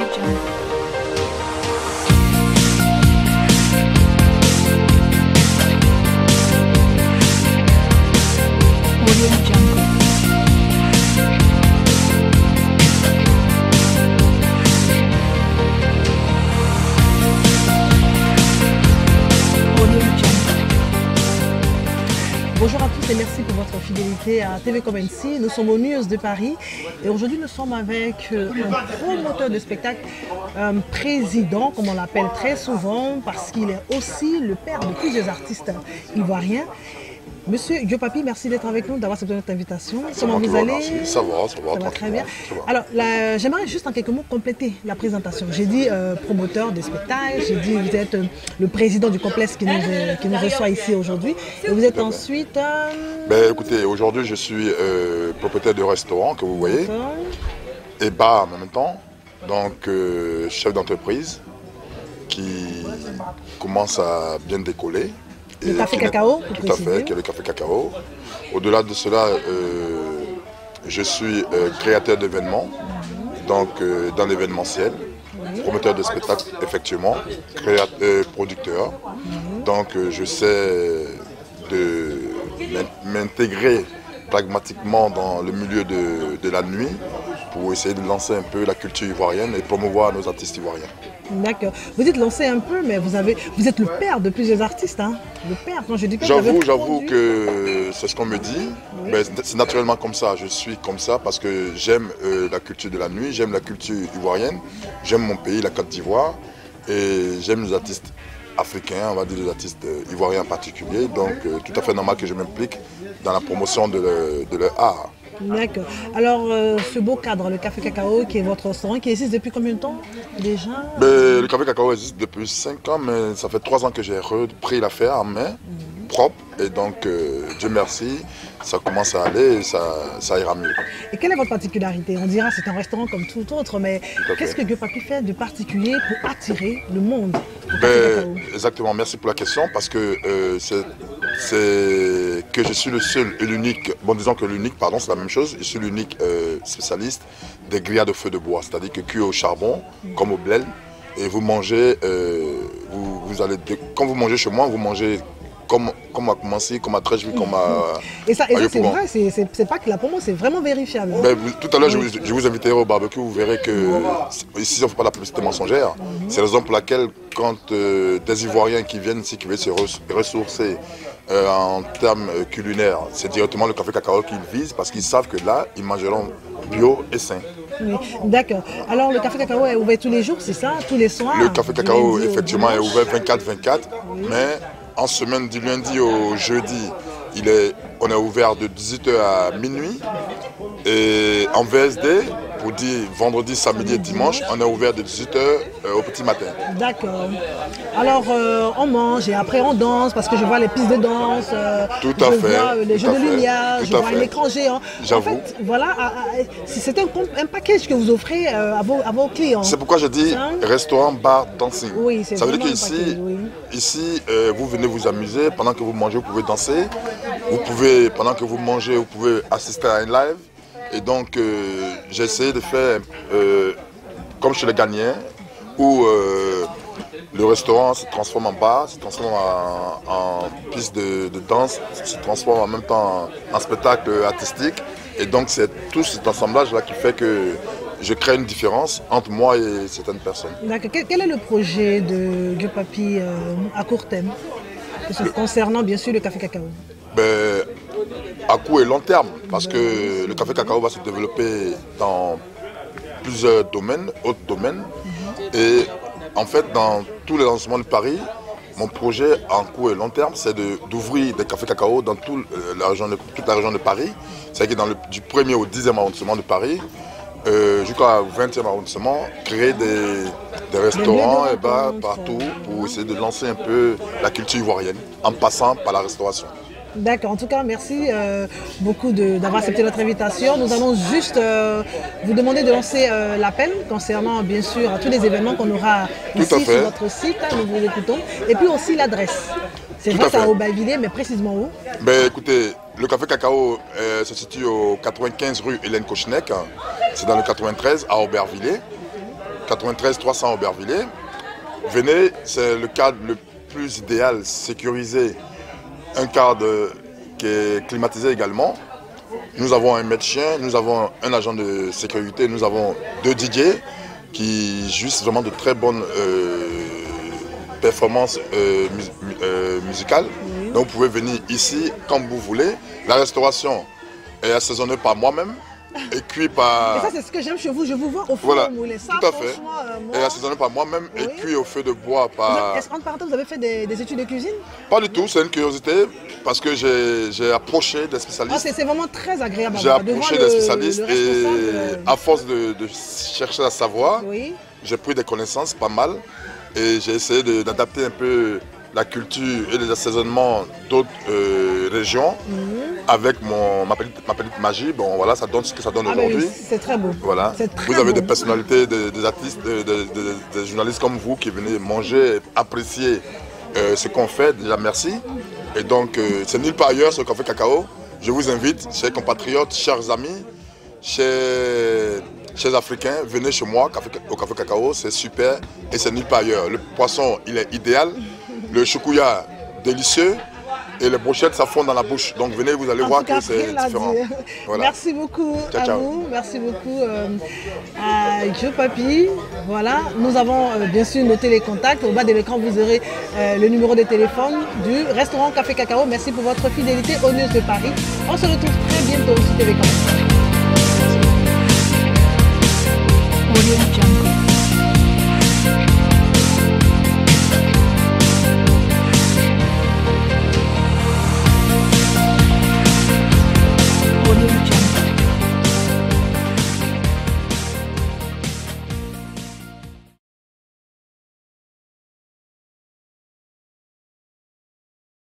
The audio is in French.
Bonjour à tous et merci pour votre fidélité à TV Comme NC. Nous sommes au News de Paris et aujourd'hui nous sommes avec un promoteur de spectacle, un président comme on l'appelle très souvent parce qu'il est aussi le père de plusieurs artistes ivoiriens. Monsieur Diop Papi, merci d'être avec nous, d'avoir accepté notre invitation. Comment vous allez? Merci. Ça va très bien. Alors, j'aimerais juste en quelques mots compléter la présentation. J'ai dit promoteur de spectacle, j'ai dit vous êtes le président du complexe qui nous reçoit ici aujourd'hui. Et vous êtes ensuite... écoutez, aujourd'hui je suis propriétaire de restaurant que vous voyez, et bar en même temps, donc chef d'entreprise qui commence à bien décoller. Le café cacao, tout à fait, qui est le café cacao. Au-delà de cela, je suis créateur d'événements, donc dans l'événementiel, promoteur de spectacles, effectivement, producteur. Donc je sais de m'intégrer pragmatiquement dans le milieu de la nuit pour essayer de lancer un peu la culture ivoirienne et promouvoir nos artistes ivoiriens. D'accord. Vous dites lancer un peu, mais vous êtes le père de plusieurs artistes, hein? Le père, quand je dis que j'avoue que c'est ce qu'on me dit. Oui. C'est naturellement comme ça. Je suis comme ça parce que j'aime la culture de la nuit, j'aime la culture ivoirienne, j'aime mon pays, la Côte d'Ivoire, et j'aime les artistes africains, on va dire les artistes ivoiriens en particulier. Donc tout à fait normal que je m'implique dans la promotion de leur art. D'accord. Alors, ce beau cadre, le Café Cacao, qui est votre restaurant, qui existe depuis combien de temps déjà? Le Café Cacao existe depuis 5 ans, mais ça fait 3 ans que j'ai repris l'affaire en main, propre. Et donc, Dieu merci, ça commence à aller et ça ira mieux. Et quelle est votre particularité? On dira c'est un restaurant comme tout autre, mais qu'est-ce que Diop Papi fait de particulier pour attirer le monde au Café Cacao? Exactement, merci pour la question, parce que c'est que je suis le seul et l'unique, bon disons que l'unique, pardon, c'est la même chose, je suis l'unique spécialiste des grillades de feu de bois, c'est-à-dire que cuit au charbon, comme au bled, et vous mangez, quand vous mangez chez moi, vous mangez comme à commencer, comme à Trècheville, comme à... Et ça c'est vrai, c'est pas que la promo, c'est vraiment vérifiable. Tout à l'heure, je vous inviterai au barbecue, vous verrez que ici, on ne fait pas la publicité mensongère. C'est la raison pour laquelle, quand des Ivoiriens qui viennent ici, qui veulent se ressourcer en termes culinaires, c'est directement le Café Cacao qu'ils visent, parce qu'ils savent que là, ils mangeront bio et sain. Oui, d'accord. Alors, le Café Cacao est ouvert tous les jours, c'est ça? Tous les soirs? Le Café Cacao, effectivement, est ouvert 24/24, mais en semaine du lundi au jeudi, on est ouvert de 18h à minuit. Et en VSD, pour dire vendredi, samedi et dimanche, on est ouvert de 18h au petit matin. D'accord. Alors, on mange et après on danse, parce que je vois les pistes de danse, tout à fait, vois les jeux de lumière, je vois un écran géant. J'avoue. En fait, voilà, c'est un package que vous offrez à vos clients. C'est pourquoi je dis restaurant, bar, dancing. Oui, c'est ça veut dire qu'ici, ici, vous venez vous amuser, pendant que vous mangez, vous pouvez danser. Vous pouvez, pendant que vous mangez, vous pouvez assister à un live. Et donc, j'ai essayé de faire comme chez les Ghanéens, où le restaurant se transforme en bar, se transforme en piste de danse, se transforme en même temps en spectacle artistique. Et donc, c'est tout cet assemblage-là qui fait que je crée une différence entre moi et certaines personnes. D'accord. Quel est le projet de Diop Papi à court terme, concernant bien sûr le Café Cacao? À court et long terme, parce que le Café Cacao va se développer dans plusieurs domaines, autres domaines. Et en fait, dans tous les lancements de Paris, mon projet en court et long terme, c'est d'ouvrir des cafés cacao dans toute la région de Paris. C'est-à-dire que du 1er au 10e arrondissement de Paris, jusqu'au 20e arrondissement, créer des restaurants et bars partout pour essayer de lancer un peu la culture ivoirienne en passant par la restauration. D'accord, en tout cas, merci beaucoup d'avoir accepté notre invitation. Nous allons juste vous demander de lancer l'appel concernant, bien sûr, tous les événements qu'on aura ici sur notre site. Nous vous écoutons. Et puis aussi l'adresse. C'est vrai, c'est à Aubervilliers, mais précisément où? Écoutez, le Café Cacao se situe au 95 rue Hélène Kochnek. C'est dans le 93 à Aubervilliers. 93 300 Aubervilliers. Venez, c'est le cadre le plus idéal, sécurisé, un cadre qui est climatisé également. Nous avons un médecin, nous avons un agent de sécurité, nous avons 2 DJ qui jouissent vraiment de très bonnes performances musicales. Oui. Donc vous pouvez venir ici quand vous voulez. La restauration est assaisonnée par moi-même et cuit par... Et ça c'est ce que j'aime chez vous, je vous vois au feu voilà, moulé. Ça, tout à fait. Et assaisonné par moi-même et cuit au feu de bois par... Est-ce qu'en parenthèse vous avez fait des études de cuisine? Pas du tout, c'est une curiosité parce que j'ai approché des spécialistes. C'est vraiment très agréable. J'ai approché des spécialistes et à force de chercher à savoir, j'ai pris des connaissances pas mal et j'ai essayé d'adapter un peu la culture et les assaisonnements d'autres régions avec ma petite magie. Bon voilà, ça donne ce que ça donne aujourd'hui. C'est très beau. Voilà. Vous avez des personnalités, des artistes, des journalistes comme vous qui venez manger, apprécier ce qu'on fait. Déjà merci. Et donc c'est nulle part ailleurs ce Café Cacao. Je vous invite, chers compatriotes, chers amis, chers Africains, venez chez moi au Café Cacao, c'est super et c'est nulle part ailleurs. Le poisson, il est idéal, le choukouya, délicieux et les brochettes, ça fond dans la bouche. Donc venez, vous allez voir que c'est différent. Voilà. Merci beaucoup ciao, à vous, merci beaucoup à Joe Papi. Voilà, nous avons bien sûr noté les contacts. Au bas de l'écran, vous aurez le numéro de téléphone du restaurant Café Cacao. Merci pour votre fidélité aux News de Paris. On se retrouve très bientôt sur TV Comme.